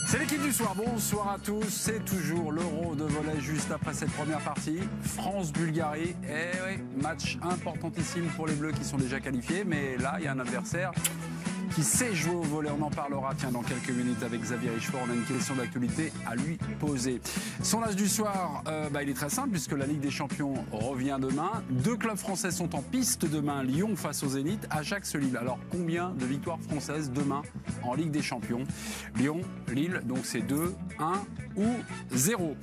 C'est l'équipe du soir, bonsoir à tous, c'est toujours l'Euro de volley juste après cette première partie, France-Bulgarie, et oui, match importantissime pour les Bleus qui sont déjà qualifiés, mais là il y a un adversaire qui sait jouer au volley, on en parlera dans quelques minutes avec Xavier Richefort, on a une question d'actualité à lui poser. Sondage du soir, il est très simple puisque la Ligue des Champions revient demain, 2 clubs français sont en piste demain, Lyon face au Zénith, Ajax-Lille. Alors combien de victoires françaises demain en Ligue des Champions? Lyon, Lille, donc c'est 2, 1 ou 0.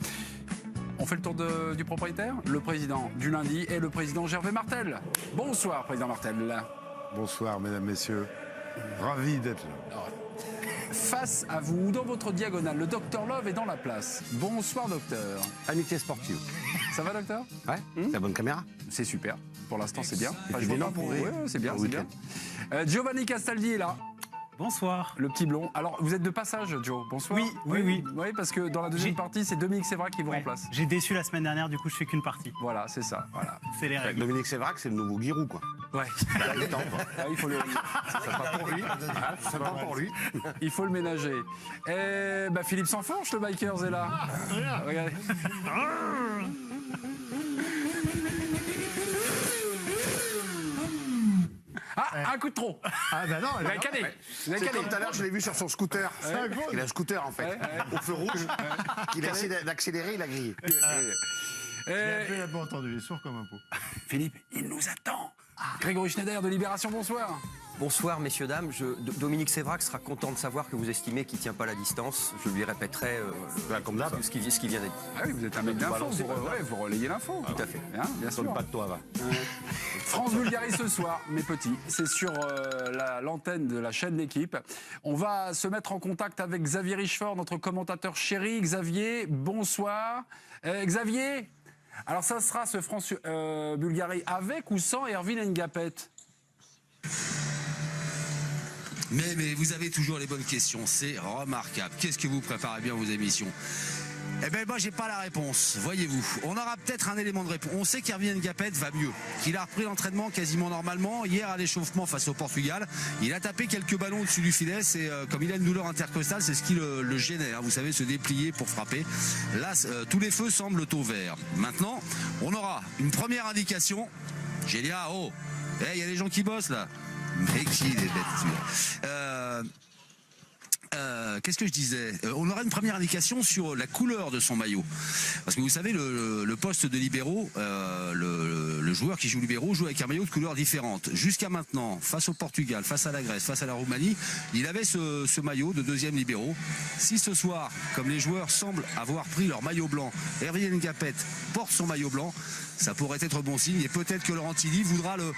On fait le tour du propriétaire, le président du lundi est le président Gervais Martel. Bonsoir président Martel. Bonsoir mesdames, messieurs. Ravi d'être là. Face à vous, dans votre diagonale, le docteur Love est dans la place. Bonsoir docteur. Amitié sportive. Ça va docteur? Ouais, c'est la bonne caméra. C'est super. Pour l'instant c'est bien. C'est bien pour ouais, c'est bien, c'est bien. Giovanni Castaldi est là. Bonsoir. Le petit blond. Alors, vous êtes de passage, Joe. Bonsoir. Oui. Oui, parce que dans la deuxième partie, c'est Dominique Sévrac qui vous remplace. J'ai déçu la semaine dernière, du coup, je fais qu'une partie. Voilà, c'est ça. Voilà. C'est les règles. Dominique Sévrac, c'est le nouveau Giroud, quoi. Ouais. Il faut le... Sympa pour lui. Sympa pour lui. Il faut le ménager. Et Philippe Sanfourche, le Bikers, est là. Regardez. Ah, un coup de trop. Ah bah non, Vous avez cané. Vous avez C'est cané. comme tout à l'heure, je l'ai vu sur son scooter. Il a un scooter, en fait, au feu rouge. Il a essayé d'accélérer, il a grillé. j'ai un peu entendu, il est sourd comme un pot. Philippe, il nous attend. Grégory Schneider de Libération, bonsoir. Bonsoir messieurs, dames. Dominique Sévrac sera content de savoir que vous estimez qu'il ne tient pas la distance. Je lui répéterai Comme d'hab. ce qu'il vient d'être dit. Ah oui, vous êtes un mec d'info, vous relayez l'info. Tout à fait. Bien sûr. Sonne pas de toi, va. France-Bulgarie ce soir, mes petits. C'est sur l'antenne de la chaîne L'équipe. On va se mettre en contact avec Xavier Richefort, notre commentateur chéri. Xavier, bonsoir. Xavier, alors ça sera ce France-Bulgarie avec ou sans Erwin Ngapet? Mais vous avez toujours les bonnes questions, c'est remarquable. Qu'est-ce que vous préparez bien vos émissions? Eh bien, moi, j'ai pas la réponse, voyez-vous. On aura peut-être un élément de réponse. On sait qu'Erwin Ngapet va mieux, qu'il a repris l'entraînement quasiment normalement. Hier, à l'échauffement face au Portugal, il a tapé quelques ballons au-dessus du filet. C'est comme il a une douleur intercostale, c'est ce qui le gênait. Hein. Vous savez, se déplier pour frapper. Là, tous les feux semblent au vert. Maintenant, on aura une première indication. Gélia, il y a des gens qui bossent là. Mais qui est bête, qu'est-ce que je disais? On aura une première indication sur la couleur de son maillot. Parce que vous savez, le poste de libéraux, le joueur qui joue libéraux joue avec un maillot de couleur différente. Jusqu'à maintenant, face au Portugal, face à la Grèce, face à la Roumanie, il avait ce maillot de deuxième libéraux. Si ce soir, comme les joueurs semblent avoir pris leur maillot blanc, Erwin Ngapet porte son maillot blanc, ça pourrait être bon signe et peut-être que Laurent Tilly voudra le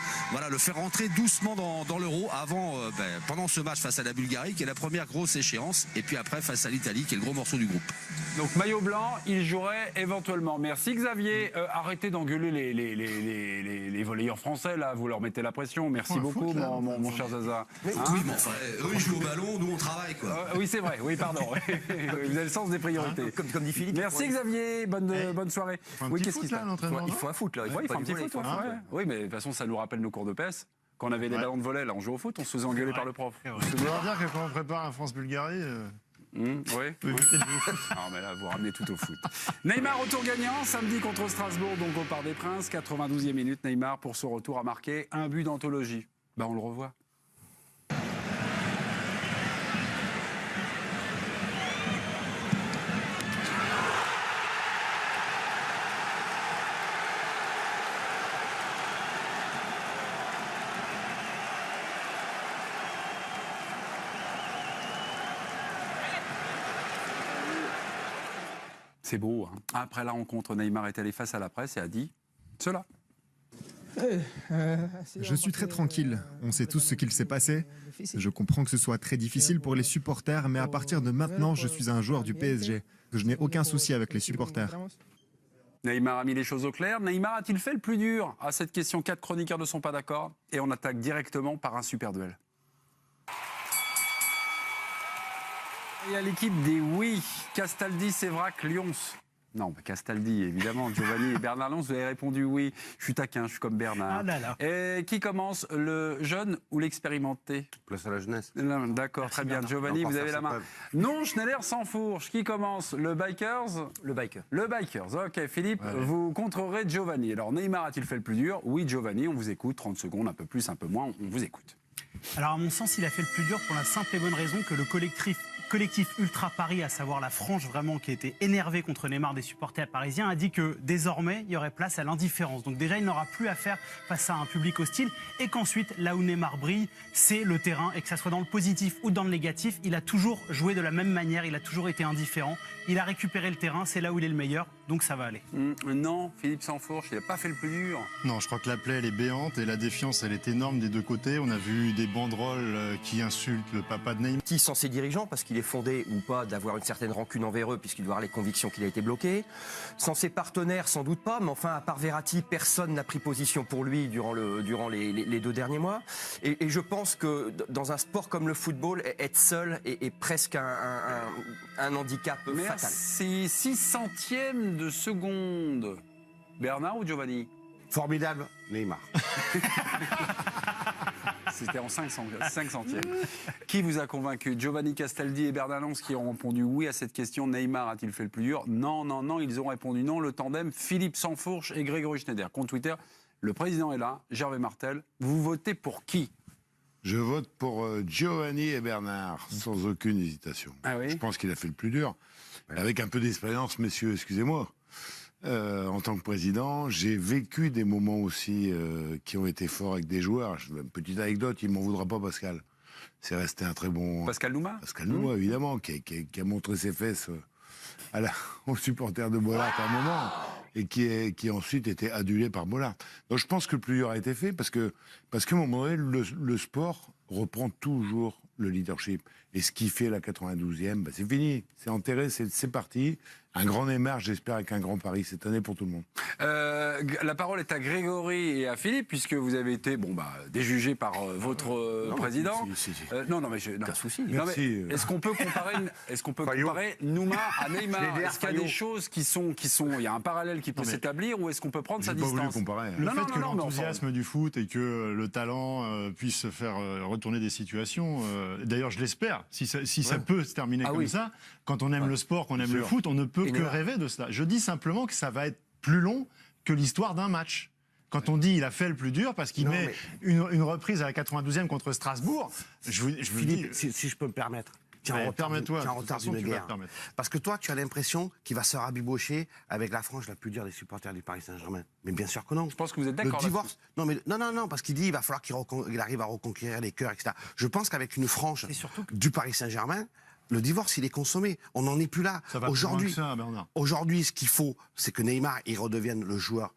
faire rentrer doucement dans l'Euro pendant ce match face à la Bulgarie qui est la première grosse échéance et puis après face à l'Italie qui est le gros morceau du groupe. Donc maillot blanc, il jouerait éventuellement. Merci Xavier. Arrêtez d'engueuler les volleyeurs français là, vous leur mettez la pression. Merci beaucoup mon cher Zaza. Oui, mais enfin, eux ils jouent au ballon, nous on travaille quoi. Oui c'est vrai, oui pardon. Vous avez le sens des priorités. Comme dit Philippe. Merci Xavier, bonne soirée. Oui, qu'est-ce qui se passe? Il faut un foot là. Oui, il faut un petit foot. Oui, mais de toute façon, ça nous rappelle nos cours de PS. Quand on avait les ballons de volley, là, on jouait au foot, on se faisait engueuler par le prof. Je dois dire que quand on prépare un France-Bulgarie... Oui. Non, mais là, vous ramenez tout au foot. Neymar, retour gagnant, samedi contre Strasbourg, donc au Parc des Princes, 92e minute. Neymar, pour son retour, a marqué un but d'anthologie. On le revoit. C'est beau. Hein. Après la rencontre, Neymar est allé face à la presse et a dit cela. Je suis très tranquille. On sait tous ce qu'il s'est passé. Je comprends que ce soit très difficile pour les supporters, mais à partir de maintenant, je suis un joueur du PSG. Je n'ai aucun souci avec les supporters. Neymar a mis les choses au clair. Neymar a-t-il fait le plus dur? À cette question, 4 chroniqueurs ne sont pas d'accord. Et on attaque directement par un super duel. Il y a l'équipe des oui. Castaldi, Sévrac, Lyons. Non, Castaldi, évidemment. Giovanni et Bernard Lens, vous avez répondu oui. Je suis taquin, je suis comme Bernard. Ah là là. Et qui commence, le jeune ou l'expérimenté? Place à la jeunesse. Non, d'accord, très bien. Bernard. Giovanni, Encore vous avez faire la ses main. preuves. Non, Schneider sans fourche. Qui commence? Le Bikers? Le biker. Le Bikers. Ok, Philippe, vous contrerez Giovanni. Alors, Neymar a-t-il fait le plus dur? Oui, Giovanni, on vous écoute. 30 secondes, un peu plus, un peu moins, on vous écoute. Alors à mon sens, il a fait le plus dur pour la simple et bonne raison que le collectif Ultra Paris, à savoir la frange vraiment qui était énervée contre Neymar des supporters parisiens, a dit que désormais il y aurait place à l'indifférence. Donc déjà il n'aura plus à faire face à un public hostile et qu'ensuite là où Neymar brille, c'est le terrain et que ça soit dans le positif ou dans le négatif, il a toujours joué de la même manière, il a toujours été indifférent, il a récupéré le terrain, c'est là où il est le meilleur, donc ça va aller. Non, Philippe Sansfourche, il n'a pas fait le plus dur. Non, je crois que la plaie, elle est béante et la défiance, elle est énorme des deux côtés. On a vu des banderoles qui insultent le papa de Neymar. Sans ses dirigeants, parce qu'il est fondé ou pas d'avoir une certaine rancune envers eux, puisqu'il doit avoir les convictions qu'il a été bloqué. Sans ses partenaires, sans doute pas, mais enfin, à part Verratti, personne n'a pris position pour lui durant les 2 derniers mois. Et je pense que dans un sport comme le football, être seul est presque un handicap fatal. Merci. 6 centièmes de seconde. Bernard ou Giovanni? Formidable, Neymar. C'était en 5 centièmes. Qui vous a convaincu? Giovanni Castaldi et Bernard Lens qui ont répondu oui à cette question. Neymar a-t-il fait le plus dur? Non, non, non, ils ont répondu non. Le tandem Philippe Sansfourche et Grégory Schneider. Compte Twitter, le président est là, Gervais Martel. Vous votez pour qui? Je vote pour Giovanni et Bernard, sans aucune hésitation. Ah oui? Je pense qu'il a fait le plus dur. Avec un peu d'expérience, messieurs, excusez-moi. En tant que président, j'ai vécu des moments aussi qui ont été forts avec des joueurs. Une petite anecdote, il ne m'en voudra pas, Pascal. C'est resté un très bon... Pascal Nouma? Pascal Nouma, évidemment, qui a montré ses fesses aux supporters de Bollard à un moment, et qui ensuite était adulé par Bollard. Donc je pense que le plus dur a été fait, parce qu'à un moment donné, le sport reprend toujours le leadership. Et ce qui fait la 92e, c'est fini, c'est enterré, c'est parti. Un grand Neymar, j'espère, avec un grand Paris cette année pour tout le monde. La parole est à Grégory et à Philippe, puisque vous avez été déjugés par votre président. Non, mais Aucun souci. Merci. Est-ce qu'on peut comparer Nouma à Neymar? Est-ce qu'il y a des choses qui sont, il y a un parallèle qui peut s'établir, ou est-ce qu'on peut prendre sa J'ai pas voulu distance? comparer. Le fait que l'enthousiasme du foot et que le talent puisse faire retourner des situations, d'ailleurs je l'espère, si ça peut se terminer comme ça, quand on aime le sport, qu'on aime le foot, on ne peut que rêver de cela. Je dis simplement que ça va être plus long que l'histoire d'un match. Quand on dit il a fait le plus dur parce qu'il met une reprise à la 92e contre Strasbourg, Philippe, si je peux me permettre. Permets-toi. Tu as en retard d'une guerre. Parce que toi, tu as l'impression qu'il va se rabibocher avec la frange la plus dure des supporters du Paris Saint-Germain. Mais bien sûr que non. Je pense que vous êtes d'accord. Le divorce. Non, parce qu'il dit il va falloir qu'il arrive à reconquérir les cœurs, etc. Je pense qu'avec une frange du Paris Saint-Germain, le divorce, il est consommé. On n'en est plus là. Aujourd'hui, ce qu'il faut, c'est que Neymar, il redevienne le joueur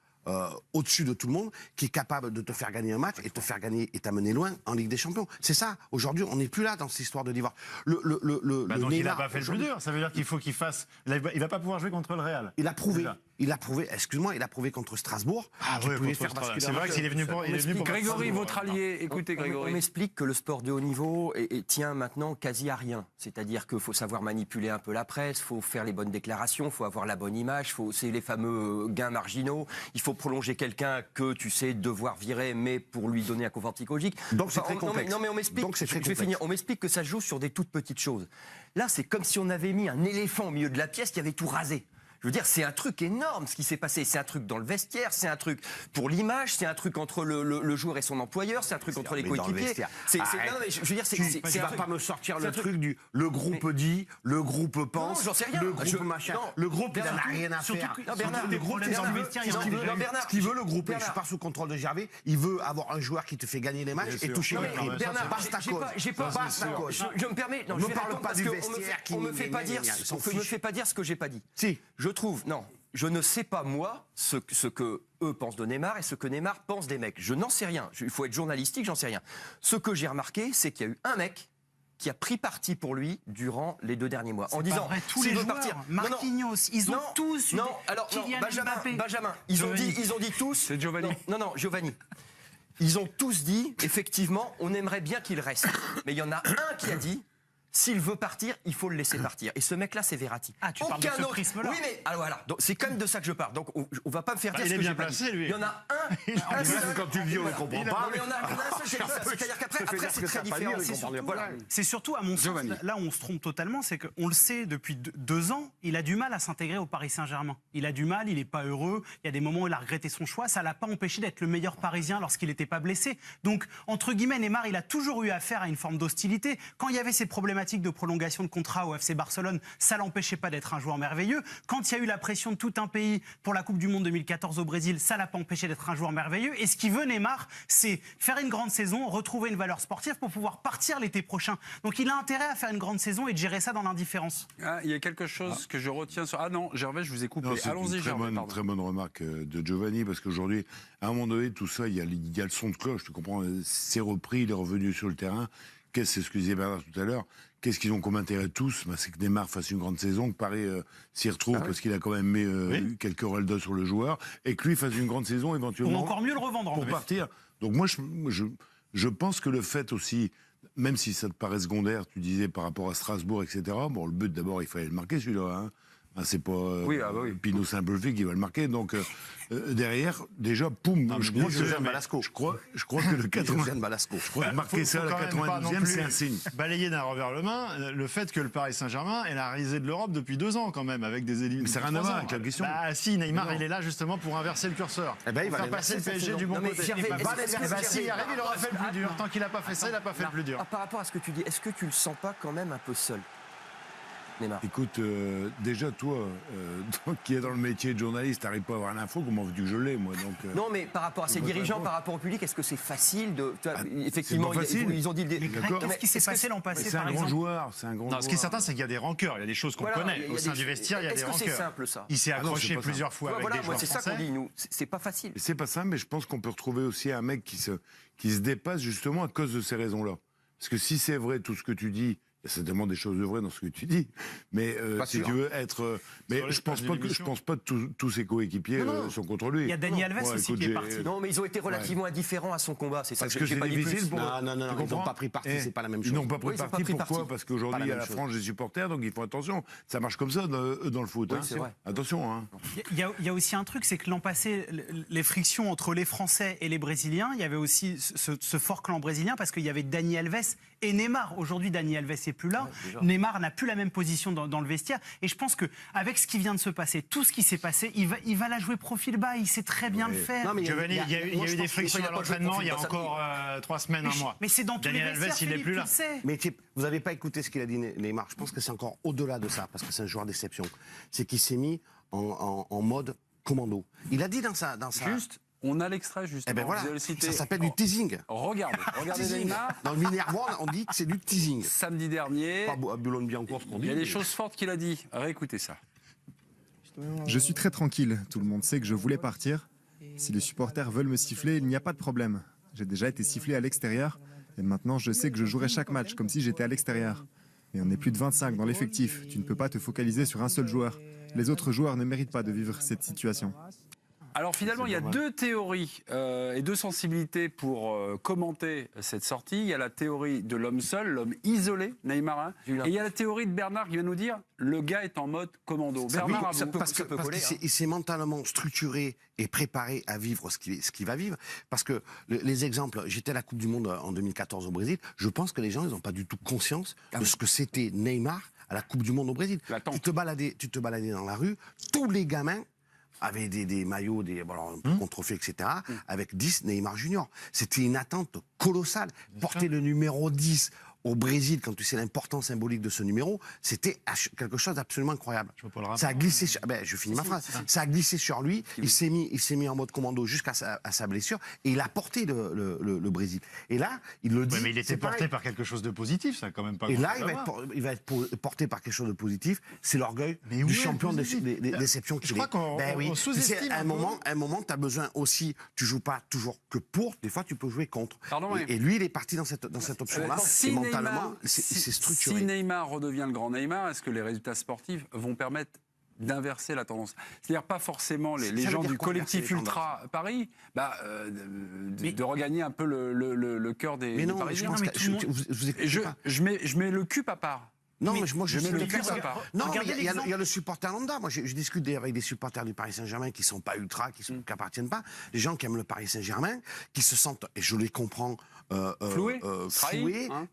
au-dessus de tout le monde, qui est capable de te faire gagner un match et te faire gagner et t'amener loin en Ligue des Champions. C'est ça. Aujourd'hui, on n'est plus là dans cette histoire de divorce. Donc Neymar, il n'a pas fait le plus dur. Ça veut dire qu'il faut qu'il fasse... Il va pas pouvoir jouer contre le Real. Il a prouvé. Il a prouvé contre Strasbourg. C'est vrai qu'il est venu pour... Grégory, votre allié. Écoutez, Grégory. On m'explique que le sport de haut niveau tient maintenant quasi à rien. C'est-à-dire qu'il faut savoir manipuler un peu la presse, il faut faire les bonnes déclarations, il faut avoir la bonne image, c'est les fameux gains marginaux. Il faut prolonger quelqu'un que tu sais devoir virer, mais pour lui donner un confort psychologique. Donc c'est très complexe. Non mais on m'explique. Je vais finir. On m'explique que ça se joue sur des toutes petites choses. Là, c'est comme si on avait mis un éléphant au milieu de la pièce qui avait tout rasé. Je veux dire, c'est un truc énorme ce qui s'est passé. C'est un truc dans le vestiaire, c'est un truc pour l'image, c'est un truc entre le joueur et son employeur, c'est un truc entre les coéquipiers. Tu vas pas me sortir le truc du le groupe dit, le groupe pense, j'en sais rien. le groupe machin. Le groupe, il n'en a rien à faire. Ce qu'il veut, le groupe, je suis pas sous contrôle de Gervais, il veut avoir un joueur qui te fait gagner les matchs et toucher les primes. Basta cause. Je me permets. Ne parle pas du vestiaire qui... On me fait pas dire ce que j'ai pas dit. Si. Je ne sais pas, moi, ce que eux pensent de Neymar et ce que Neymar pense des mecs. Je n'en sais rien. Il faut être journalistique, j'en sais rien. Ce que j'ai remarqué, c'est qu'il y a eu un mec qui a pris parti pour lui durant les 2 derniers mois. En disant, tous les joueurs, Marquinhos, ils ont tous... Benjamin, ils ont dit tous... C'est Giovanni. Non, Giovanni. Ils ont tous dit, effectivement, on aimerait bien qu'il reste. Mais il y en a un qui a dit... S'il veut partir, il faut le laisser partir. Et ce mec-là, c'est Verratti. Ah, tu parles de ce prisme-là. Oui, mais alors voilà. Donc c'est quand même de ça que je parle. Donc on va pas me faire dire il ce est que bien j'ai pas placé, dit. lui. Il y en a Quand tu le dis, on ne comprend pas. Il y en a un seul qui a dit ça. C'est-à-dire qu'après, c'est très différent. Voilà. C'est surtout, à mon sens, là où on se trompe totalement, c'est qu'on le sait depuis 2 ans, il a du mal à s'intégrer au Paris Saint-Germain. Il a du mal, il n'est pas heureux. Il y a des moments où il a regretté son choix. Ça ne l'a pas empêché d'être le meilleur Parisien lorsqu'il n'était pas blessé. Donc, entre guillemets, Neymar, il a toujours eu affaire à une forme d'hostilité. Quand il y avait ces problématiques de prolongation de contrat au FC Barcelone, ça l'empêchait pas d'être un joueur merveilleux. Quand il y a eu la pression de tout un pays pour la Coupe du Monde 2014 au Brésil, ça l'a pas empêché d'être un joueur merveilleux. Et ce qu'il veut, Neymar, c'est faire une grande saison, retrouver une valeur sportive pour pouvoir partir l'été prochain. Donc il a intérêt à faire une grande saison et de gérer ça dans l'indifférence. Ah, il y a quelque chose que je retiens sur... Ah non, Gervais, je vous ai coupé. Allons-y, Gervais. C'est une très bonne remarque de Giovanni, parce qu'aujourd'hui, à un moment donné, tout ça, il y a le son de cloche, tu comprends, c'est repris, il est revenu sur le terrain. C'est ce que disait Bernard tout à l'heure. Qu'est-ce qu'ils ont comme intérêt tous? C'est que Neymar fasse une grande saison, que Paris s'y retrouve, parce qu'il a quand même mis quelques reldas sur le joueur, et que lui fasse une grande saison éventuellement. Pour encore mieux le revendre. Pour partir. Donc moi, je pense que le fait aussi, même si ça te paraît secondaire, tu disais par rapport à Strasbourg, etc. Bon, le but d'abord, il fallait le marquer celui-là. Hein. C'est pas Pinot Saint-Pelvé qui va le marquer. Donc derrière, déjà, poum. Je crois que le 80. Je crois que marquer ça à la 92e, c'est un signe. Balayer d'un revers le main le fait que le Paris Saint-Germain est la risée de l'Europe depuis 2 ans quand même, avec des élites. Mais c'est rien à voir avec la question. Bah si, Neymar, il est là justement pour inverser le curseur. Eh ben, il va faire passer le PSG du bon côté. S'il y arrive, il aura fait le plus dur. Tant qu'il n'a pas fait ça, il n'a pas fait le plus dur. Par rapport à ce que tu dis, est-ce que tu le sens pas quand même un peu seul, Neymar? Écoute, déjà toi, qui est dans le métier de journaliste, t'arrives pas à avoir l'info, comment veux-tu que je l'ai, moi donc, Non, mais par rapport à ses dirigeants, par rapport au public, est-ce que c'est facile de... Effectivement, c'est pas facile. ils ont dit... Qu'est-ce qui s'est passé l'an passé, c'est un grand joueur, c'est un grand joueur. Ce qui est certain, c'est qu'il y a des rancœurs, il y a des choses qu'on connaît. Au sein du vestiaire, il y a des rancœurs. Est-ce que c'est simple, ça? Il s'est accroché plusieurs fois avec des joueurs français. C'est ça qu'on dit, nous. C'est pas facile. C'est pas simple, mais je pense qu'on peut retrouver aussi un mec qui se dépasse justement à cause de ces raisons-là. Parce que si c'est vrai tout ce que tu dis, il y a certainement des choses de vraies dans ce que tu dis, mais si tu veux être... mais je pense pas que tous ses coéquipiers sont contre lui. Il y a Dani Alves aussi qui est parti. Non, mais ils ont été relativement indifférents à son combat, c'est ça. Parce que c'est difficile pour... Non, ils n'ont pas pris parti, c'est pas la même chose. Ils n'ont pas pris parti, pourquoi? Parce qu'aujourd'hui, il y a la frange des supporters, donc ils font attention. Ça marche comme ça dans le foot. C'est vrai. Attention. Il y a aussi un truc, c'est que l'an passé, les frictions entre les Français et les Brésiliens, il y avait aussi ce fort clan brésilien, parce qu'il y avait Dani Alves et Neymar. Aujourd'hui, Dani Alves n'est plus là. Neymar n'a plus la même position dans le vestiaire. Et je pense qu'avec ce qui vient de se passer, tout ce qui s'est passé, il va la jouer profil bas. Il sait très bien le faire. Non, mais il y a eu des frictions à l'entraînement il y a encore 3 semaines, un mois. Mais c'est dans tous les vestiaires, il n'est plus là. Mais vous n'avez pas écouté ce qu'il a dit, Neymar. Je pense que c'est encore au-delà de ça, parce que c'est un joueur d'exception. C'est qu'il s'est mis en mode commando. Il a dit dans sa... Juste, on a l'extrait, justement. Eh ben voilà, vous allez le citer. ça s'appelle du teasing. Regardez Neymar. Dans le Minervois, on dit que c'est du teasing. Samedi dernier, Pas à Boulogne-Billancourt, ce qu'on dit. il y a des choses fortes qu'il a dit. Réécoutez ça. Je suis très tranquille. Tout le monde sait que je voulais partir. Si les supporters veulent me siffler, il n'y a pas de problème. J'ai déjà été sifflé à l'extérieur. Et maintenant, je sais que je jouerai chaque match comme si j'étais à l'extérieur. Mais on est plus de 25 dans l'effectif. Tu ne peux pas te focaliser sur un seul joueur. Les autres joueurs ne méritent pas de vivre cette situation. Alors finalement, il y a 2 théories et 2 sensibilités pour commenter cette sortie. Il y a la théorie de l'homme seul, l'homme isolé, Neymar. Et il y a la théorie de Bernard qui vient nous dire le gars est en mode commando. Bernard, parce qu'il s'est mentalement structuré et préparé à vivre ce qu'il va vivre. Parce que les exemples, j'étais à la Coupe du Monde en 2014 au Brésil, je pense que les gens, ils n'ont pas du tout conscience de ce que c'était Neymar à la Coupe du Monde au Brésil. Tu te baladais dans la rue, tous les gamins avaient des maillots, un peu contrefait, etc., avec 10 Neymar Junior. C'était une attente colossale. Porter le numéro 10 au Brésil, quand tu sais l'importance symbolique de ce numéro, c'était quelque chose d'absolument incroyable. Ça a glissé sur... je finis ma phrase. Ça a glissé sur lui, il s'est mis en mode commando jusqu'à sa blessure, et il a porté le Brésil. Et là, il le dit... mais il était porté par quelque chose de positif, ça quand même pas... Et là, il va être porté par quelque chose de positif, c'est l'orgueil du champion de déception qu'il est. Je crois qu'on sous-estime un moment, tu as besoin aussi, tu joues pas toujours que pour, des fois tu peux jouer contre. Et lui, il est parti dans cette option-là. Mentalement, c'est structuré. Si Neymar redevient le grand Neymar, est-ce que les résultats sportifs vont permettre d'inverser la tendance. C'est-à-dire pas forcément les gens du collectif Ultra Paris, de regagner un peu le cœur des Parisiens. Je mets le cul à part. Non, mais moi je mets le cul à part. Non, il y a le supporter lambda. Moi, je discute d'ailleurs avec des supporters du Paris Saint-Germain qui sont pas ultra, qui appartiennent pas. Les gens qui aiment le Paris Saint-Germain, qui se sentent, et je les comprends, floués,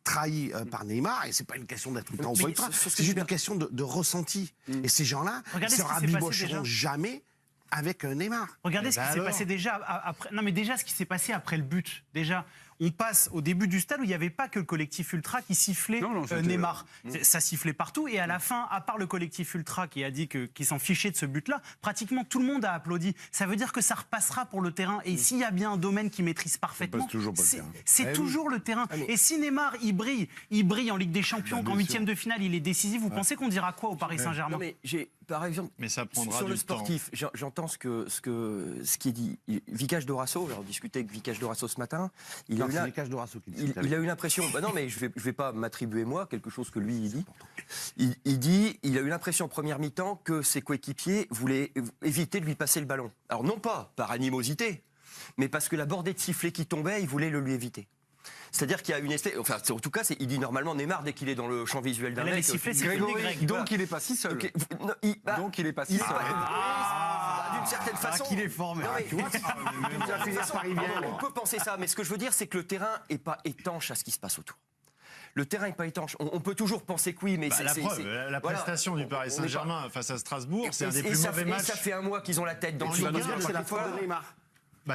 trahis par Neymar. Et c'est pas une question d'être ultra ou pas ultra. C'est juste une question de ressenti. Et ces gens-là, ils se rabibocheront jamais avec Neymar. Regardez ce qui s'est passé déjà après. Non, mais déjà ce qui s'est passé après le but. Déjà. On passe au début du stade où il n'y avait pas que le collectif Ultra qui sifflait Neymar. Ça sifflait partout et à la fin, à part le collectif Ultra qui a dit qu'il s'en fichait de ce but-là, pratiquement tout le monde a applaudi. Ça veut dire que ça repassera pour le terrain. Et s'il y a bien un domaine qui maîtrise parfaitement, c'est toujours le terrain. Et si Neymar, il brille en Ligue des Champions, qu'en 8e de finale, il est décisif, vous pensez qu'on dira quoi au Paris Saint-Germain? Par exemple, ça prendra sur le sportif, j'entends ce qui est dit. Vicage Dorasso, on discutait avec Vicage Dorasso ce matin. Il a eu l'impression. Non, mais je vais pas m'attribuer moi quelque chose que lui il dit. Il dit, il a eu l'impression en première mi-temps que ses coéquipiers voulaient éviter de lui passer le ballon. Alors non pas par animosité, mais parce que la bordée de sifflets qui tombait, il voulait le lui éviter. C'est-à-dire qu'il y a une espèce... Enfin, en tout cas, il dit normalement Neymar, dès qu'il est dans le champ visuel d'un mec... Les sifflets, c'est Greg. Donc il n'est pas si seul. Donc il n'est pas si seul. D'une certaine façon... qu'il est formé. On peut penser ça, mais ce que je veux dire, c'est que le terrain n'est pas étanche à ce qui se passe autour. Le terrain n'est pas étanche. On peut toujours penser que oui, mais la prestation du Paris Saint-Germain face à Strasbourg, c'est un des plus mauvais matchs. Et ça fait un mois qu'ils ont la tête dans le c'est la faute de Neymar.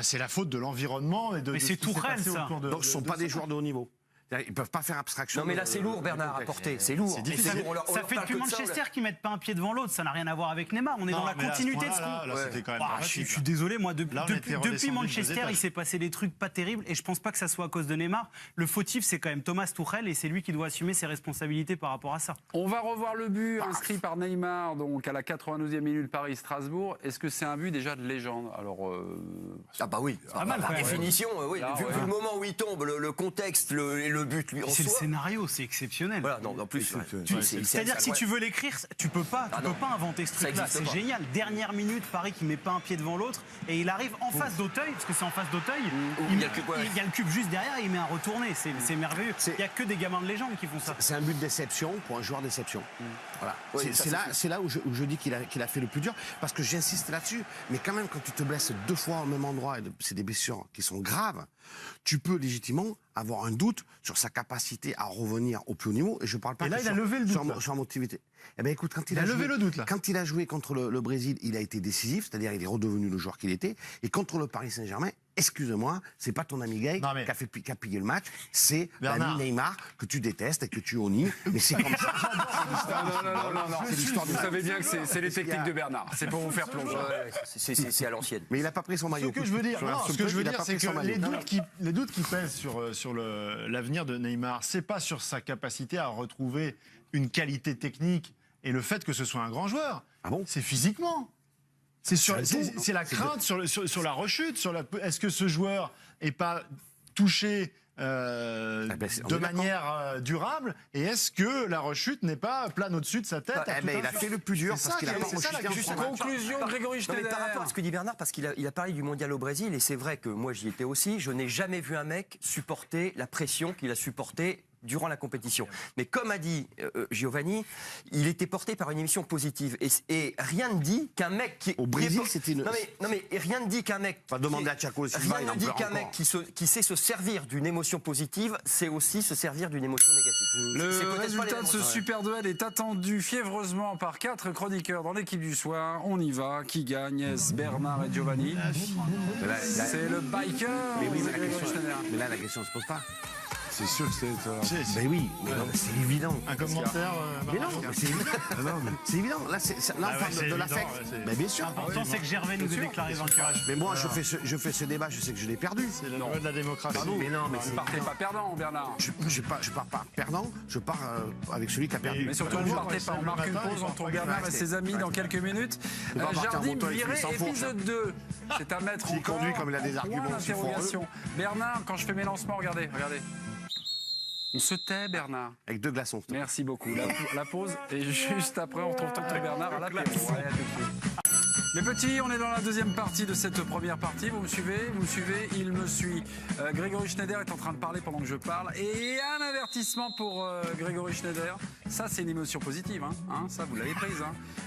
C'est la faute de l'environnement et de. Mais c'est Tourelle, ça. Donc ce ne sont pas des joueurs de haut niveau. Ils ne peuvent pas faire abstraction. Non, mais là, c'est lourd, Bernard, à porter. C'est lourd. C'est difficile. Ça fait depuis Manchester qu'ils ne mettent pas un pied devant l'autre. Ça n'a rien à voir avec Neymar. On est dans la continuité de ce qu'on. Je suis désolé, moi, depuis Manchester, il s'est passé des trucs pas terribles. Et je ne pense pas que ça soit à cause de Neymar. Le fautif, c'est quand même Thomas Tuchel. Et c'est lui qui doit assumer ses responsabilités par rapport à ça. On va revoir le but inscrit par Neymar, donc à la 92e minute Paris-Strasbourg. Est-ce que c'est un but déjà de légende? Alors. Ah, bah oui. Par définition, oui. Vu le moment où il tombe, le contexte, le but, lui, en soi. Le scénario, c'est exceptionnel. Voilà, non, en plus, c'est-à-dire que si tu veux l'écrire, tu peux pas inventer ce truc-là. C'est génial. Dernière minute, Paris qui met pas un pied devant l'autre et il arrive en face d'Auteuil, parce que c'est en face d'Auteuil. Il y a le cube juste derrière et il met un retourné. C'est merveilleux. Il y a que des gamins de légende qui font ça. C'est un but de déception pour un joueur déception. Voilà. C'est là où je dis qu'il a fait le plus dur, parce que j'insiste là-dessus. Mais quand même, quand tu te blesses 2 fois au même endroit, et c'est des blessures qui sont graves, tu peux légitimement avoir un doute sur sa capacité à revenir au plus haut niveau. Et je ne parle pas il a levé le doute, sur motivité. Eh bien, écoute, quand il a joué contre le Brésil, il a été décisif, c'est-à-dire il est redevenu le joueur qu'il était. Et contre le Paris Saint-Germain, excuse-moi, c'est pas ton ami gay qui a pillé le match, c'est l'ami Neymar que tu détestes et que tu honnis. Mais c'est comme ça. Non, c'est l'histoire. Vous savez bien que c'est les techniques de Bernard. C'est pour vous faire plonger. C'est à l'ancienne. Mais il n'a pas pris son maillot. Ce que je veux dire, c'est que les doutes qui pèsent sur l'avenir de Neymar, c'est pas sur sa capacité à retrouver une qualité technique et le fait que ce soit un grand joueur. Ah bon? C'est physiquement. C'est la crainte sur la rechute. Est-ce que ce joueur n'est pas touché de manière durable, et est-ce que la rechute n'est pas plane au-dessus de sa tête? Il a fait le plus dur parce qu'il a pas rechuté. Conclusion, Grégory Schneider. Par rapport à ce que dit Bernard, parce qu'il a parlé du mondial au Brésil, et c'est vrai que moi j'y étais aussi, je n'ai jamais vu un mec supporter la pression qu'il a supportée durant la compétition. Mais comme a dit Giovanni, il était porté par une émission positive. Et rien ne dit qu'un mec qui... Au Brésil, c'était une... Non mais rien ne dit qu'un mec... Pas demander à Thiago Silva, rien ne dit qu'un mec qui sait se servir d'une émotion positive, c'est aussi se servir d'une émotion négative. Le résultat de ce super duel est attendu fiévreusement par 4 chroniqueurs dans l'équipe du soir. On y va. Qui gagne? Est-ce Bernard et Giovanni? C'est le biker. Mais là, la question ne se pose pas. C'est sûr que c'est... Ben oui, c'est évident. Un commentaire mais non, c'est évident. Là, de l'affect. Ben bien sûr. L'important, c'est que Gervais nous ait déclaré vainqueur. Mais moi, je fais ce débat, je sais que je l'ai perdu. C'est la loi de la démocratie. Mais non, mais vous ne partez pas perdant, Bernard. Je pars pas perdant, je pars avec celui qui a perdu. Mais surtout, vous ne partez pas. On marque une pause entre Bernard et ses amis dans quelques minutes. Jardim viré, épisode 2. C'est à mettre encore. Comme il a des arguments. Bernard, quand je fais mes lancements, regardez. On se tait, Bernard. Avec 2 glaçons. Merci beaucoup. La pause et juste après, on retrouve tonton Bernard à l'apéro. Allez, à tout de suite. Les petits, on est dans la deuxième partie de cette première partie. Vous me suivez, il me suit. Grégory Schneider est en train de parler pendant que je parle. Et un avertissement pour Grégory Schneider. Ça, c'est une émotion positive. Ça, vous l'avez prise.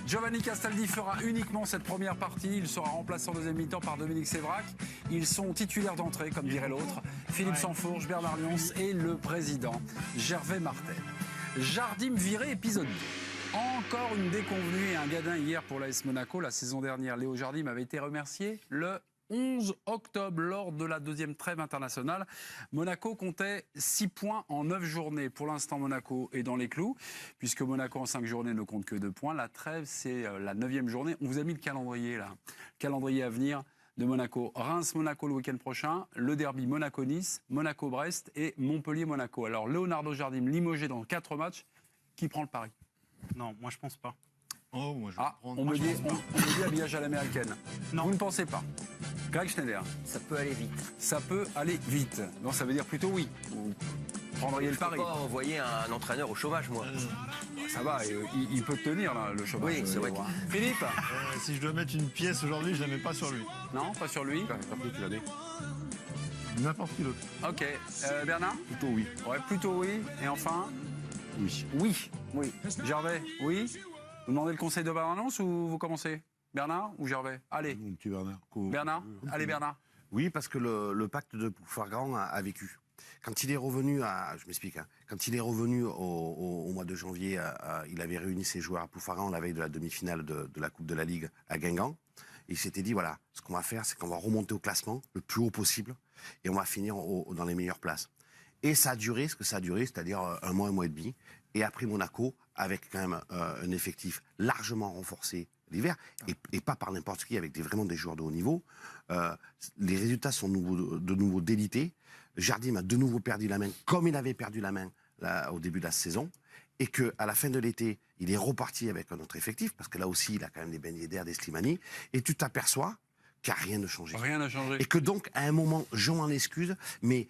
Giovanni Castaldi fera uniquement cette première partie. Il sera remplacé en deuxième mi-temps par Dominique Sévrac. Ils sont titulaires d'entrée, comme dirait l'autre. Philippe Sansfourche, Bernard Lyons et le président Gervais Martel. Jardim viré, épisode 2. Encore une déconvenue et un gadin hier pour l'AS Monaco. La saison dernière, Léo Jardim avait été remercié le 11 octobre lors de la deuxième trêve internationale. Monaco comptait 6 points en 9 journées. Pour l'instant, Monaco est dans les clous, puisque Monaco en 5 journées ne compte que 2 points. La trêve, c'est la 9e journée. On vous a mis le calendrier là. Calendrier à venir de Monaco. Reims-Monaco le week-end prochain. Le derby Monaco-Nice, Monaco-Brest et Montpellier-Monaco. Alors, Leonardo Jardim limogé dans 4 matchs. Qui prend le pari ? Non, moi je pense pas. Oh, moi, on me dit habillage à l'américaine. Non. Vous ne pensez pas. Greg Schneider. Ça peut aller vite. Ça peut aller vite. Non, ça veut dire plutôt oui. Vous prendriez le pari. Je ne peux pas envoyer un entraîneur au chômage, moi. Ça va, il peut tenir là, le chômage. Oui, c'est vrai. Philippe. Si je dois mettre une pièce aujourd'hui, je ne la mets pas sur lui. Non, pas sur lui. N'importe qui d'autre. Ok. Bernard. Plutôt oui. Ouais, plutôt oui. Et enfin. Oui. Oui. Gervais, oui. Vous demandez le conseil de Bernard Lyons ou vous commencez? Bernard ou Gervais? Allez. Mon petit Bernard. Bernard. Allez, Bernard. Oui, parce que le pacte de Ploufragan a vécu. Quand il est revenu je m'explique, quand il est revenu au mois de janvier, il avait réuni ses joueurs à Ploufragan la veille de la demi-finale de la Coupe de la Ligue à Guingamp. Et il s'était dit, voilà, ce qu'on va faire, c'est qu'on va remonter au classement le plus haut possible et on va finir dans les meilleures places. Et ça a duré ce que ça a duré, c'est-à-dire un mois et demi. Et après Monaco, avec quand même un effectif largement renforcé l'hiver, et pas par n'importe qui, avec vraiment des joueurs de haut niveau, les résultats sont de nouveau délités. Jardim a de nouveau perdu la main, comme il avait perdu la main au début de la saison, et qu'à la fin de l'été, il est reparti avec un autre effectif, parce que là aussi, il a quand même des Ben Yedder, des Slimani, et tu t'aperçois qu'il n'y a rien de changé. Rien n'a changé. Et que donc, à un moment, je m'en excuse, mais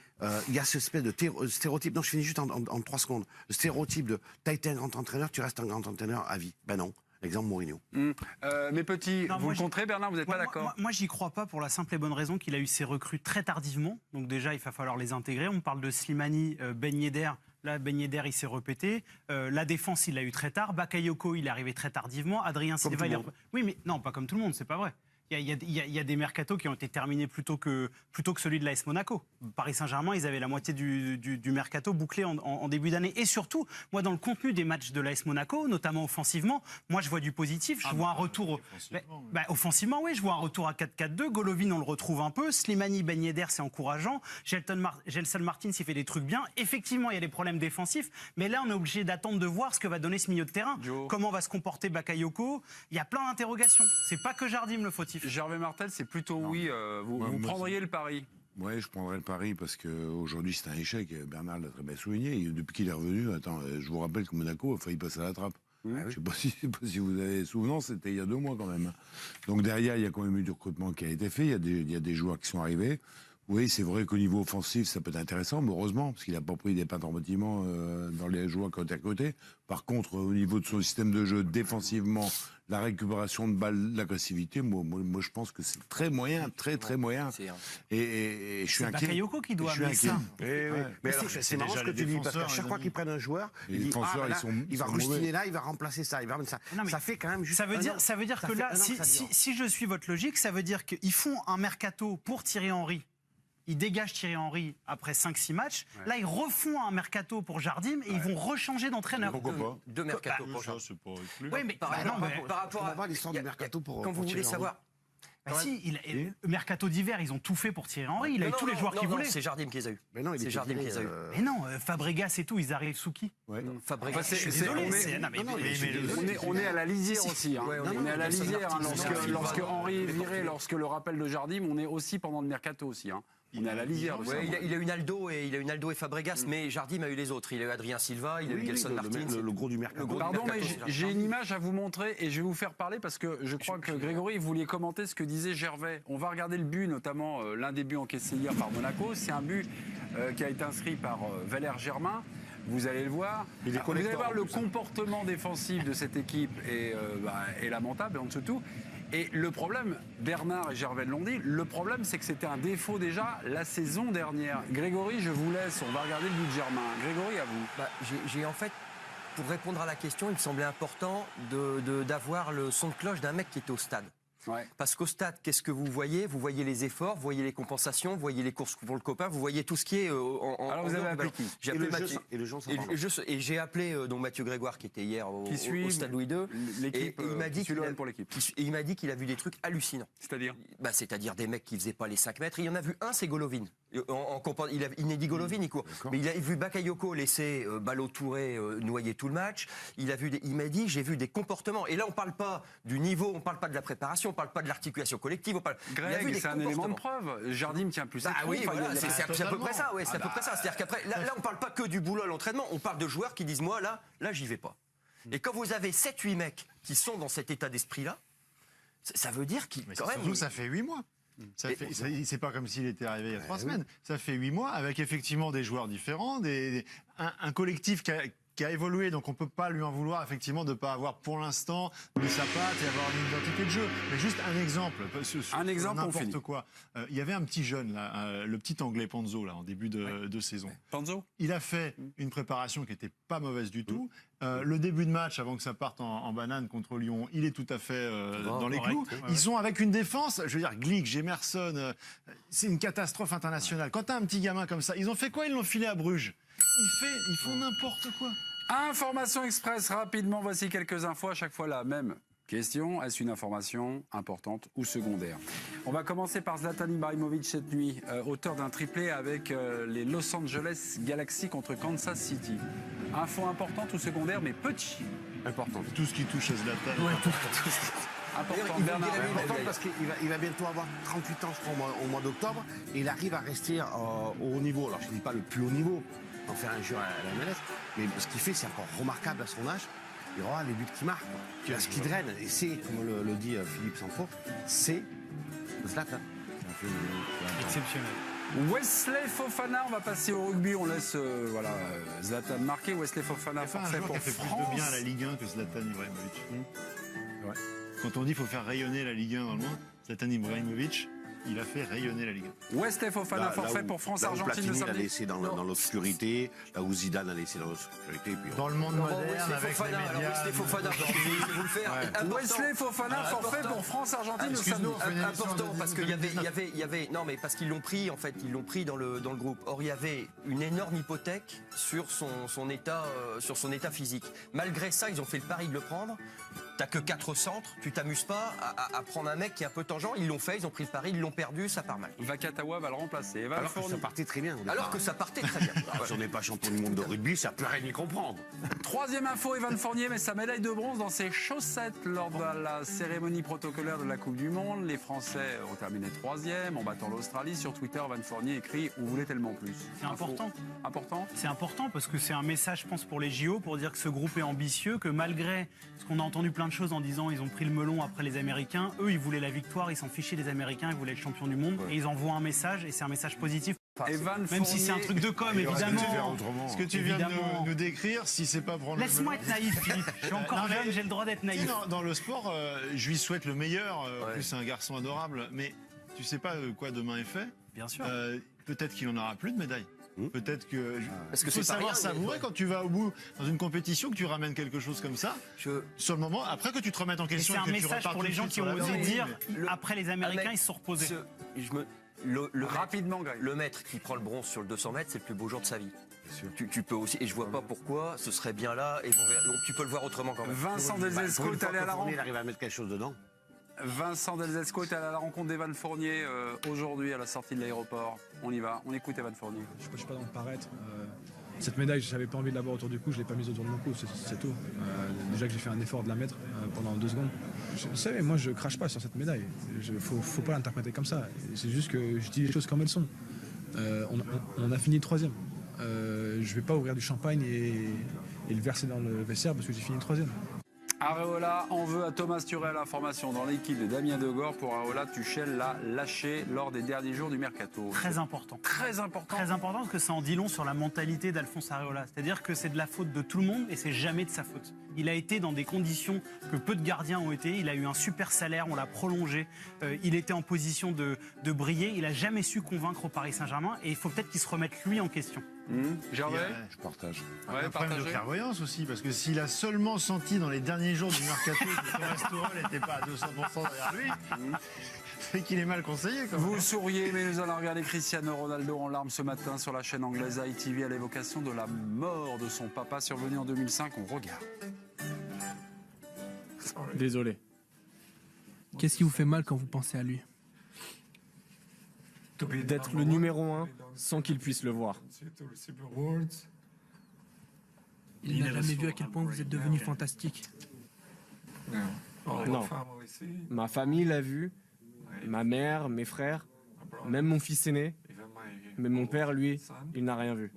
il y a cette espèce de stéréotype. Non, je finis juste en 3 secondes. Le stéréotype de t'as été un grand entraîneur, tu restes un grand entraîneur à vie. Ben non. Exemple Mourinho. Mes petits, vous le contrez, Bernard, vous n'êtes pas d'accord? Moi, j'y crois pas pour la simple et bonne raison qu'il a eu ses recrues très tardivement. Donc déjà, il va falloir les intégrer. On parle de Slimani, Ben Yedder. Là, Ben Yedder, il s'est répété. La défense, il l'a eu très tard. Bakayoko, il est arrivé très tardivement. Adrien Silva, oui, mais non, pas comme tout le monde, c'est pas vrai. Il y a des mercatos qui ont été terminés plus tôt que celui de l'AS Monaco. Paris Saint-Germain, ils avaient la moitié du mercato bouclé en début d'année. Et surtout, moi, dans le contenu des matchs de l'AS Monaco, notamment offensivement, moi, je vois du positif. Je vois un retour... Offensivement, oui, je vois un retour à 4-4-2. Golovin, on le retrouve un peu. Slimani, Ben Yedder, c'est encourageant. Gelson Martins, il fait des trucs bien. Effectivement, il y a des problèmes défensifs. Mais là, on est obligé d'attendre de voir ce que va donner ce milieu de terrain. Comment va se comporter Bakayoko. Il y a plein d'interrogations. C'est pas que Jardim le fautif. Gervais Martel, c'est plutôt oui. Vous prendriez le pari? Oui, je prendrais le pari parce qu'aujourd'hui c'est un échec. Bernard l'a très bien souligné. Depuis qu'il est revenu, je vous rappelle que Monaco a failli passer à la trappe. Je ne sais pas si vous avez souvenance, c'était il y a 2 mois quand même. Donc derrière, il y a quand même eu du recrutement qui a été fait. Il y a des joueurs qui sont arrivés. Oui, c'est vrai qu'au niveau offensif, ça peut être intéressant, mais heureusement, parce qu'il n'a pas pris des peintes en bâtiment dans les joueurs côté à côté. Par contre, au niveau de son système de jeu, défensivement, la récupération de balles, l'agressivité, moi, je pense que c'est très moyen, très moyen. Et je suis inquiet. C'est Bakayoko qui doit amener ça. Mais alors, c'est marrant ce que tu dis, parce qu'à chaque fois qu'ils prennent un joueur, il va rustiner là, il va remplacer ça, il va ça. Ça fait quand même juste... Ça veut dire que là, si je suis votre logique, ça veut dire qu'ils font un mercato pour Thierry Henry. Ils dégagent Thierry Henry après 5-6 matchs. Ouais. Là, ils refont un mercato pour Jardim et ils vont rechanger d'entraîneur. Pourquoi pas? Deux mercato pour Jardim. C'est pas exclu. Oui, mais par rapport à l'histoire du mercato pour... Quand vous voulez savoir... le mercato d'hiver, ils ont tout fait pour Thierry Henry. Il a eu tous les joueurs qu'il voulait. C'est Jardim qui les a eu. Mais non, c'est Jardim qui les a eu. Mais non, Fabregas et tout, ils arrivent sous qui? Fabregas. Je suis désolé. On est à la lisière aussi. On est à la lisière. Lorsque Henry est viré, lorsque le rappel de Jardim, on est aussi pendant le mercato aussi. On est à la lisière. Il a eu Naldo et Fabregas, mais Jardim a eu les autres. Il a eu Adrien Silva, il a eu Gelson Martins. Le gros du mercato. Pardon, mais j'ai une image à vous montrer et je vais vous faire parler parce que je crois que Grégory, vous vouliez commenter ce que disait Gervais. On va regarder le but, notamment l'un des buts encaissés hier par Monaco. C'est un but qui a été inscrit par Valère Germain. vous allez le voir. Vous allez voir le comportement défensif de cette équipe est lamentable, en dessous de tout. Et le problème, Bernard et Gervais l'ont dit, le problème c'est que c'était un défaut déjà la saison dernière. Grégory, je vous laisse, on va regarder le but de Germain. Grégory, à vous. J'ai en fait, pour répondre à la question, il me semblait important d'avoir le son de cloche d'un mec qui est au stade. Ouais. Parce qu'au stade, qu'est-ce que vous voyez? Vous voyez les efforts, vous voyez les compensations, vous voyez les courses pour le copain, vous voyez tout ce qui est Alors vous avez appelé qui? J'ai appelé Mathieu. Et j'ai appelé donc Mathieu Grégoire qui était hier au Stade Louis II. L'équipe. Et il m'a dit qu'il a vu des trucs hallucinants. C'est-à-dire? C'est-à-dire des mecs qui faisaient pas les 5 mètres. Il y en a vu un, c'est Golovin. Il n'est dit Golovin, il court. Mais il a vu Bakayoko laisser Ballo Touré noyer tout le match. Il m'a dit, j'ai vu des comportements. Et là, on parle pas du niveau, on parle pas de la préparation, on parle pas de l'articulation collective. Greg, c'est un élément de preuve. Jardim tient plus à oui, voilà, c'est à peu près ça. Ouais, c'est à peu près ça. C'est-à-dire qu'après, là, on parle pas que du boulot à l'entraînement. On parle de joueurs qui disent, moi, là, j'y vais pas. Et quand vous avez 7-8 mecs qui sont dans cet état d'esprit-là, ça veut dire qu'il quand même. Surtout, ça fait 8 mois. C'est pas comme s'il était arrivé il y a 3 semaines. Ça fait 8 mois avec effectivement des joueurs différents, un collectif qui a évolué, donc on peut pas lui en vouloir effectivement de pas avoir pour l'instant mis sa patte et avoir une identité de jeu. Mais juste un exemple. Un exemple, n'importe quoi. Il y avait un petit jeune là, le petit anglais Panzo là en début de saison. Panzo. Il a fait une préparation qui était pas mauvaise du tout. Le début de match, avant que ça parte en banane contre Lyon, il est tout à fait dans les clous. Ils sont avec une défense, je veux dire, Glick, Gemerson, c'est une catastrophe internationale. Quand t'as un petit gamin comme ça, ils ont fait quoi? Ils l'ont filé à Bruges. Ils font n'importe quoi. Information express, rapidement, voici quelques infos, à chaque fois la même question. Est-ce une information importante ou secondaire? On va commencer par Zlatan Ibrahimovic cette nuit, auteur d'un triplé avec les Los Angeles Galaxy contre Kansas City. Info importante ou secondaire, mais petit. Importante. Tout ce qui touche à Zlatan. Ouais, important. Important parce qu'il va bientôt avoir 38 ans, je crois, au mois d'octobre. Et il arrive à rester au haut niveau. Alors, je ne dis pas le plus haut niveau, en faire un joueur à la MLS, mais ce qu'il fait, c'est encore remarquable à son âge. Il aura les buts qu'il marque. Ce qui draine, et c'est, comme le dit Philippe Sanfort, c'est Zlatan. Exceptionnel. Wesley Fofana, on va passer au rugby, on laisse Zlatan marquer. Wesley Fofana, forfait pour fait France. Plus de bien à la Ligue 1 que Zlatan Ibrahimovic. Ouais. Quand on dit qu'il faut faire rayonner la Ligue 1 dans le monde, Zlatan Ibrahimovic, il a fait rayonner la Ligue 1. Wesley Fofana, forfait pour France-Argentine le samedi. Platini l'a laissé dans l'obscurité, là où Zidane a laissé dans l'obscurité. Dans le monde moderne, avec Fofana, les médias. Wesley Fofana, vous le faire. Wesley Fofana, forfait pour France-Argentine le samedi. Important, parce qu'il y avait... Non, mais parce qu'ils l'ont pris, en fait, ils l'ont pris dans le groupe. Or, il y avait une énorme hypothèque sur son état physique. Malgré ça, ils ont fait le pari de le prendre. T'as que 4 centres, tu t'amuses pas à prendre un mec qui est un peu tangent. Ils l'ont fait, ils ont pris le pari, ils l'ont perdu, ça part mal. Vakatawa va le remplacer. Alors que ça partait très bien. Alors que ça partait très bien. Si on n'est pas champion du monde de rugby, ça peut rien y comprendre. Troisième info, Evan Fournier met sa médaille de bronze dans ses chaussettes lors de la cérémonie protocolaire de la Coupe du Monde. Les Français ont terminé 3e en battant l'Australie. Sur Twitter, Evan Fournier écrit « On voulait tellement plus ». C'est important. Important. C'est important parce que c'est un message, je pense, pour les JO, pour dire que ce groupe est ambitieux, que malgré ce qu'on a entendu plein de choses en disant ils ont pris le melon après les Américains, eux, ils voulaient la victoire, ils s'en fichaient des Américains, ils voulaient être champions du monde. Et ils envoient un message, et c'est un message positif. Même si c'est un truc de com, évidemment. Ce que tu viens de nous décrire, si c'est pas prendre. Laisse-moi être naïf, Philippe. Je suis encore jeune, j'ai le droit d'être naïf. Dans le sport, je lui souhaite le meilleur. En plus, c'est un garçon adorable. Mais tu sais pas quoi demain est fait. Bien sûr. Peut-être qu'il en aura plus de médailles. Peut-être que. Parce que faut savoir savourer quand tu vas au bout dans une compétition, que tu ramènes quelque chose comme ça. Sur le moment, après que tu te remettes en question. C'est un message pour les gens qui ont osé dire après les Américains, ils se sont reposés. Rapidement, le maître qui prend le bronze sur le 200 mètres, c'est le plus beau jour de sa vie. Tu peux aussi, et je vois pas pourquoi ce serait bien là, et donc tu peux le voir autrement quand même. Vincent Delzesco est allé à la rencontre. Il arrive à mettre quelque chose dedans. Vincent Delzesco est allé à la rencontre d'Evan Fournier aujourd'hui à la sortie de l'aéroport. On y va, on écoute Evan Fournier. Je ne suis pas dans le paraître. Cette médaille, je n'avais pas envie de l'avoir autour du cou, je ne l'ai pas mise autour de mon cou, c'est tout. Déjà que j'ai fait un effort de la mettre pendant 2 secondes. Vous savez, moi je crache pas sur cette médaille. Il ne faut pas l'interpréter comme ça. C'est juste que je dis les choses comme elles sont. On a fini 3e. Je ne vais pas ouvrir du champagne et le verser dans le vestiaire parce que j'ai fini 3e. Areola en veut à Thomas Tuchel. Information dans l'équipe de Damien Degord. Pour Areola, Tuchel l'a lâché lors des derniers jours du mercato. Très important. Très important. Très important parce que ça en dit long sur la mentalité d'Alphonse Areola. C'est-à-dire que c'est de la faute de tout le monde et c'est jamais de sa faute. Il a été dans des conditions que peu de gardiens ont été. Il a eu un super salaire, on l'a prolongé. Il était en position de briller. Il n'a jamais su convaincre au Paris Saint-Germain et il faut peut-être qu'il se remette lui en question. Gervais, je partage. Un problème de clairvoyance aussi, parce que s'il a seulement senti dans les derniers jours du mercato que Thomas Tuchel n'était pas à 200% derrière lui, c'est qu'il est mal conseillé. Vous souriez, mais nous allons regarder Cristiano Ronaldo en larmes ce matin sur la chaîne anglaise ITV à l'évocation de la mort de son papa survenue en 2005. On regarde. Désolé. Qu'est-ce qui vous fait mal quand vous pensez à lui? D'être le numéro 1 sans qu'il puisse le voir. Il n'a jamais vu à quel point vous êtes devenu fantastique. Non. Ma famille l'a vu, ma mère, mes frères, même mon fils aîné. Mais mon père, lui, il n'a rien vu.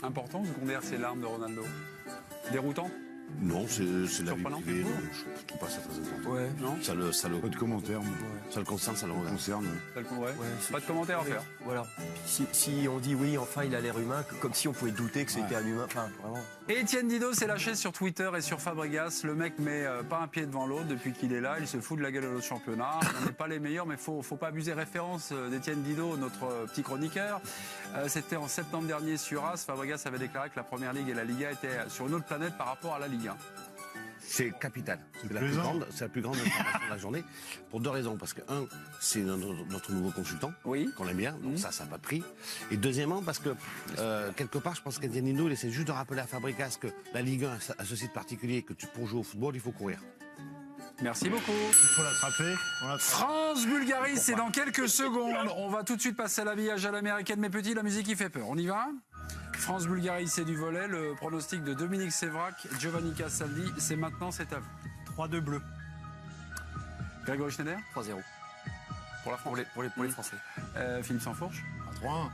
Important de conduire ces larmes de Ronaldo. Déroutant? Non, c'est la vie privée. Je trouve pas ça très important. Ouais, non. Pas de commentaires. Ça le concerne, ça le regarde. Pas de commentaire à faire. Voilà. Si on dit oui, enfin il a l'air humain, comme si on pouvait douter que c'était un humain. Enfin, vraiment. Et Etienne Didot s'est lâché sur Twitter et sur Fabregas. Le mec met pas un pied devant l'autre depuis qu'il est là. Il se fout de la gueule de l'autre championnat. On n'est pas les meilleurs, mais faut pas abuser. Référence d'Etienne Didot, notre petit chroniqueur. C'était en septembre dernier sur AS. Fabregas avait déclaré que la Première Ligue et la Liga étaient sur une autre planète par rapport à la Ligue 1. C'est capital. C'est la plus grande information de la journée. Pour deux raisons. Parce que, un, c'est notre nouveau consultant. Oui. Qu'on aime bien. Donc ça n'a pas de prix. Et deuxièmement, parce que, quelque part, je pense qu'Etienne Didot, il essaie juste de rappeler à Fabregas que la Ligue 1 a ce site particulier que pour jouer au football, il faut courir. Merci beaucoup. Il faut l'attraper. France-Bulgarie, c'est dans quelques secondes. On va tout de suite passer à l'habillage à l'américaine. Mes petits, la musique qui fait peur. On y va ? France-Bulgarie, c'est du volet. Le pronostic de Dominique Sévrac, Giovanni Castaldi, c'est maintenant, c'est à vous. 3-2 bleu. Grégory Schneider ? 3-0. Pour la France. Pour les Français. Philippe Sansfourche ? 3-1.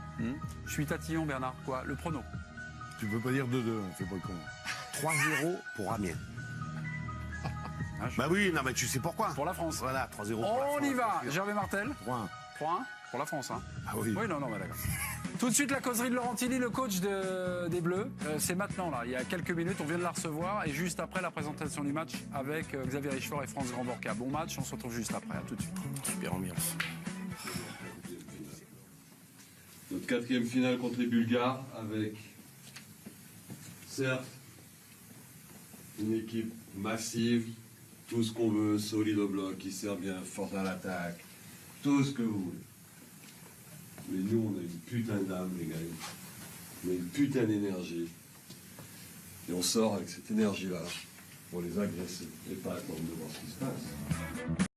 Je suis tatillon, Bernard. Quoi ? Le prono ? Tu peux pas dire 2-2, fais pas le con. 3-0 pour Amiens. Bah oui, non mais tu sais pourquoi. Pour la France. Voilà, 3-0 pour On la France. y va. Gervais Martel ? 3-1. 3-1 pour la France. Hein. Ah oui. Oui, non, bah, d'accord. Tout de suite, la causerie de Laurentini, le coach des Bleus. C'est maintenant, là. Il y a quelques minutes, on vient de la recevoir. Et juste après la présentation du match avec Xavier Richefort et France Grand-Borca. Bon match, on se retrouve juste après. À tout de suite. Super ambiance. Notre 4e finale contre les Bulgares avec, certes, une équipe massive, tout ce qu'on veut, solide au bloc, qui sert bien, fort à l'attaque, tout ce que vous voulez. Mais nous, on a une putain d'âme, les gars. On a une putain d'énergie. Et on sort avec cette énergie-là pour les agresser et pas attendre de voir ce qui se passe.